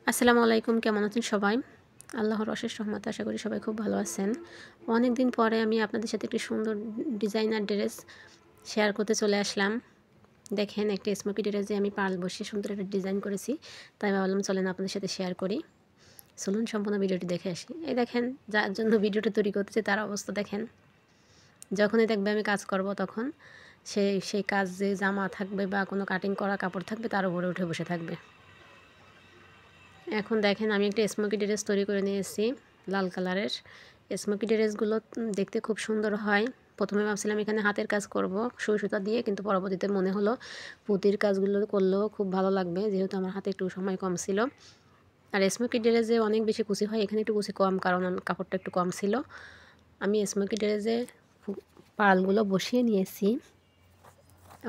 আসসালামু আলাইকুম, কেমন আছেন সবাই? আল্লাহর অশেষ রহমতে আশা করি সবাই খুব ভালো আছেন। অনেক দিন পরে আমি আপনাদের সাথে একটি সুন্দর ডিজাইনার ড্রেস শেয়ার করতে চলে আসলাম। দেখেন, একটা স্মোকি ড্রেসে আমি পার্ল বসিয়ে সুন্দর একটা ডিজাইন করেছি। তাই ভাবলাম চলেন আপনাদের সাথে শেয়ার করি। চলুন সম্পূর্ণ ভিডিওটি দেখে আসি। এই দেখেন, যার জন্য ভিডিওটা তৈরি করতেছি তার অবস্থা দেখেন। যখনই দেখবে আমি কাজ করব তখন সেই কাজ যে জামা থাকবে বা কোনো কাটিং করা কাপড় থাকবে তার উপরে উঠে বসে থাকবে। এখন দেখেন, আমি একটা স্মোকি ড্রেস তৈরি করে নিয়েছি লাল কালারের। স্মোকি ড্রেসগুলো দেখতে খুব সুন্দর হয়। প্রথমে ভাবছিলাম এখানে হাতের কাজ করব সুই সুতা দিয়ে, কিন্তু পরবর্তীতে মনে হলো পুঁতির কাজগুলো করলেও খুব ভালো লাগবে, যেহেতু আমার হাতে একটু সময় কম ছিল। আর স্মোকি ড্রেসে অনেক বেশি কুচি হয়, এখানে একটু কুচি কম, কারণ কাপড়টা একটু কম ছিল। আমি স্মোকি ড্রেসে পার্লগুলো বসিয়ে নিয়েছি।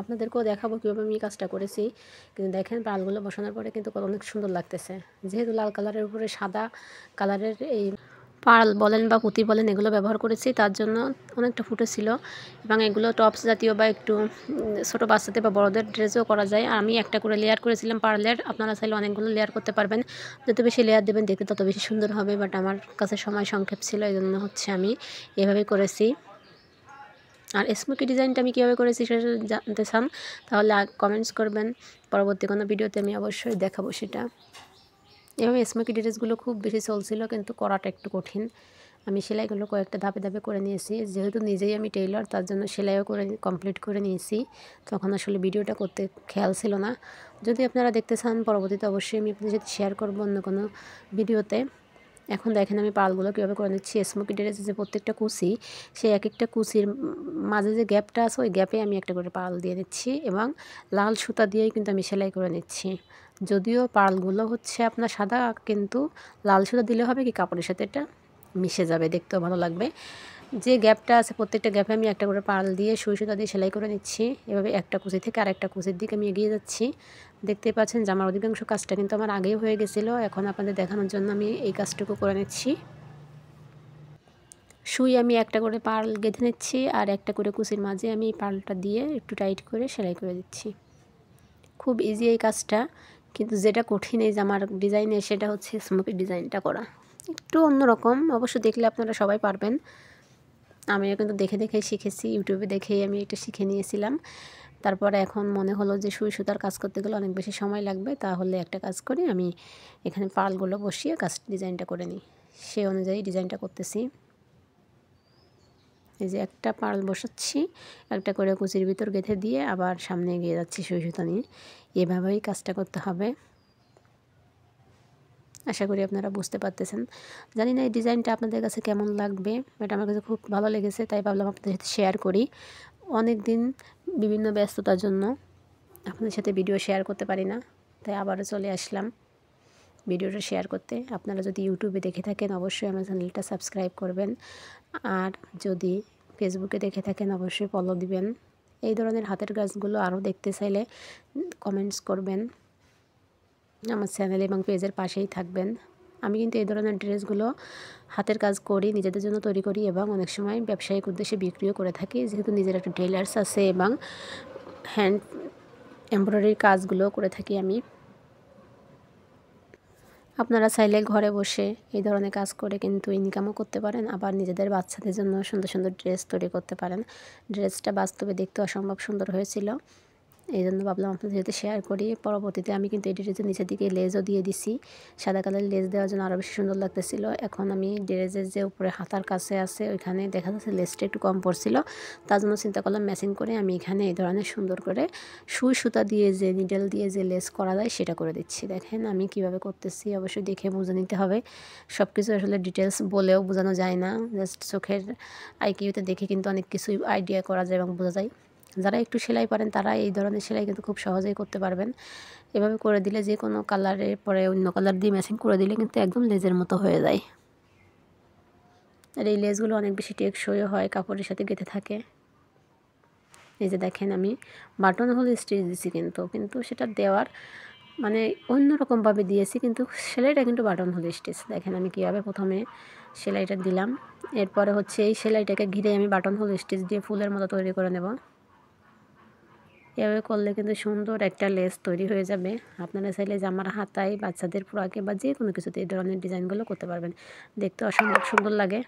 আপনাদেরকেও দেখাবো কীভাবে আমি কাজটা করেছি। কিন্তু দেখেন, পার্লগুলো বসানোর পরে কিন্তু অনেক সুন্দর লাগতেছে। যেহেতু লাল কালারের উপরে সাদা কালারের এই পার্ল বলেন বা পুঁতি বলেন এগুলো ব্যবহার করেছি, তার জন্য অনেকটা ফুটেছিল। এবং এগুলো টপস জাতীয় বা একটু ছোটো বাচ্চাদের বা বড়দের ড্রেসও করা যায়। আর আমি একটা করে লেয়ার করেছিলাম পার্লের। আপনারা চাইলে অনেকগুলো লেয়ার করতে পারবেন। যত বেশি লেয়ার দেবেন দেখতে তত বেশি সুন্দর হবে। বাট আমার কাছে সময় সংক্ষেপ ছিল, এই জন্য আমি এভাবেই করেছি। আর স্মোকি ডিজাইনটা আমি কীভাবে করেছি সেটা যদি জানতে চান তাহলে কমেন্টস করবেন। পরবর্তী কোনো ভিডিওতে আমি অবশ্যই দেখাবো সেটা। এভাবে স্মোকি ড্রেসগুলো খুব বেশি চলছিল, কিন্তু করাটা একটু কঠিন। আমি সেলাইগুলো কয়েকটা ধাপে ধাপে করে নিয়েছি। যেহেতু নিজেই আমি টেইলর, তার জন্য সেলাইও করে কমপ্লিট করে নিয়েছি। তখন আসলে ভিডিওটা করতে খেয়াল ছিল না। যদি আপনারা দেখতে চান পরবর্তীতে অবশ্যই আমি আপনাদের সাথে শেয়ার করবো অন্য কোনো ভিডিওতে। এখন দেখেন আমি পার্লগুলো কীভাবে করে নিচ্ছি। স্মোকি ড্রেসে যে প্রত্যেকটা কুচি, সেই এক একটা কুচির মাঝে যে গ্যাপটা আছে ওই গ্যাপে আমি একটা করে পার্ল দিয়ে নিচ্ছি, এবং লাল সুতা দিয়েই কিন্তু আমি সেলাই করে নিচ্ছি। যদিও পার্লগুলো আপনার সাদা, কিন্তু লাল সুতা দিলে হবে কি কাপড়ের সাথে এটা মিশে যাবে, দেখতেও ভালো লাগবে। যে গ্যাপটা আছে প্রত্যেকটা গ্যাপে আমি একটা করে পার্ল দিয়ে সুই সুতা দিয়ে সেলাই করে নিচ্ছি। এভাবে একটা কুচি থেকে আরেকটা কুচির দিকে আমি এগিয়ে যাচ্ছি। দেখতে পাচ্ছেন যে আমার অধিকাংশ কাজটা কিন্তু আমার আগেই হয়ে গেছিলো। এখন আপনাদের দেখানোর জন্য আমি এই কাজটুকু করে নিচ্ছি। সুই আমি একটা করে পার্ল গেঁথে নিচ্ছি, আর একটা করে কুচির মাঝে আমি পার্লটা দিয়ে একটু টাইট করে সেলাই করে দিচ্ছি। খুব ইজি এই কাজটা, কিন্তু যেটা কঠিন এই জামার ডিজাইনে সেটা হচ্ছে স্মোকি ডিজাইনটা করা। একটু অন্যরকম, অবশ্য দেখলে আপনারা সবাই পারবেন। আমিও কিন্তু দেখে দেখেই শিখেছি, ইউটিউবে দেখেই আমি এটা শিখে নিয়েছিলাম। তারপরে এখন মনে হলো যে সুই সুতার কাজ করতে গেলে অনেক বেশি সময় লাগবে, তাহলে একটা কাজ করি, আমি এখানে পার্লগুলো বসিয়ে কাজ ডিজাইনটা করে নিই। সেই অনুযায়ী ডিজাইনটা করতেছি। এই যে একটা পার্ল বসাচ্ছি, একটা করে কুচির ভিতর গেঁথে দিয়ে আবার সামনে এগিয়ে যাচ্ছি সুই সুতা নিয়ে। এভাবেই কাজটা করতে হবে। আশা করি আপনারা বুঝতে পারতেছেন। জানি না এই ডিজাইনটা আপনাদের কাছে কেমন লাগবে, বাট আমার কাছে খুব ভালো লেগেছে, তাই ভাবলাম আপনাদের সাথে শেয়ার করি। অনেক দিন বিভিন্ন ব্যস্ততার জন্য আপনাদের সাথে ভিডিও শেয়ার করতে পারি না, তাই আবারও চলে আসলাম ভিডিওটা শেয়ার করতে। আপনারা যদি ইউটিউবে দেখে থাকেন অবশ্যই আমার চ্যানেলটা সাবস্ক্রাইব করবেন, আর যদি ফেসবুকে দেখে থাকেন অবশ্যই ফলো দিবেন। এই ধরনের হাতের কাজগুলো আরও দেখতে চাইলে কমেন্টস করবেন আমার চ্যানেল এবং পেজের পাশেই থাকবেন। আমি কিন্তু এই ধরনের ড্রেসগুলো হাতের কাজ করি, নিজেদের জন্য তৈরি করি, এবং অনেক সময় ব্যবসায়িক উদ্দেশ্যে বিক্রিও করে থাকি, যেহেতু নিজের একটা টেইলার্স আছে, এবং হ্যান্ড এমব্রয়ডারির কাজগুলো করে থাকি আমি। আপনারা চাইলে ঘরে বসে এই ধরনের কাজ করে কিন্তু ইনকামও করতে পারেন, আবার নিজেদের বাচ্চাদের জন্য সুন্দর সুন্দর ড্রেস তৈরি করতে পারেন। ড্রেসটা বাস্তবে দেখতে অসম্ভব সুন্দর হয়েছিল, এই জন্য ভাবলাম আপনাদের সাথে শেয়ার করি। পরবর্তীতে আমি কিন্তু এই ড্রেসের নিচের দিকে লেজও দিয়ে দিছি, সাদা কালারের লেজ দেওয়ার জন্য আরও বেশি সুন্দর লাগতেছিল। এখন আমি ড্রেসের যে উপরে হাতার কাছে আছে ওইখানে দেখা যাচ্ছে লেজটা একটু কম পড়ছিল, তার জন্য চিন্তা করলাম ম্যাচিং করে আমি এখানে এই ধরনের সুন্দর করে সুই সুতা দিয়ে যে নিডেল দিয়ে যে লেস করা যায় সেটা করে দিচ্ছি। দেখেন আমি কিভাবে করতেছি, অবশ্যই দেখে বুঝে নিতে হবে। সব কিছু আসলে ডিটেলস বলেও বোঝানো যায় না, জাস্ট চোখের আইকিউতে দেখে কিন্তু অনেক কিছুই আইডিয়া করা যায় এবং বোঝা যায়। যারা একটু সেলাই পারেন তারা এই ধরনের সেলাই কিন্তু খুব সহজেই করতে পারবেন। এভাবে করে দিলে যে কোনো কালারের পরে অন্য কালার দিয়ে ম্যাচিং করে দিলে কিন্তু একদম লেজের মতো হয়ে যায়। আর এই লেসগুলো অনেক বেশি টেকসইও হয়, কাপড়ের সাথে গেঁথে থাকে। এই যে দেখেন আমি বাটন হোল স্টিচ দিছি, কিন্তু সেটা দেওয়ার মানে অন্যরকমভাবে দিয়েছি, কিন্তু সেলাইটা কিন্তু বাটন হোল স্টিচ। দেখেন আমি কীভাবে প্রথমে সেলাইটা দিলাম, এরপরে এই সেলাইটাকে ঘিরে আমি বাটন হোল স্টিচ দিয়ে ফুলের মতো তৈরি করে নেব। এভাবে করলে কিন্তু সুন্দর একটা লেস তৈরি হয়ে যাবে। আপনারা চাইলে জামার হাতায়, বাচ্চাদের ফ্রকে বা যে কোনো কিছুতে এই ধরনের ডিজাইনগুলো করতে পারবেন। দেখতে অসম্ভব সুন্দর লাগে।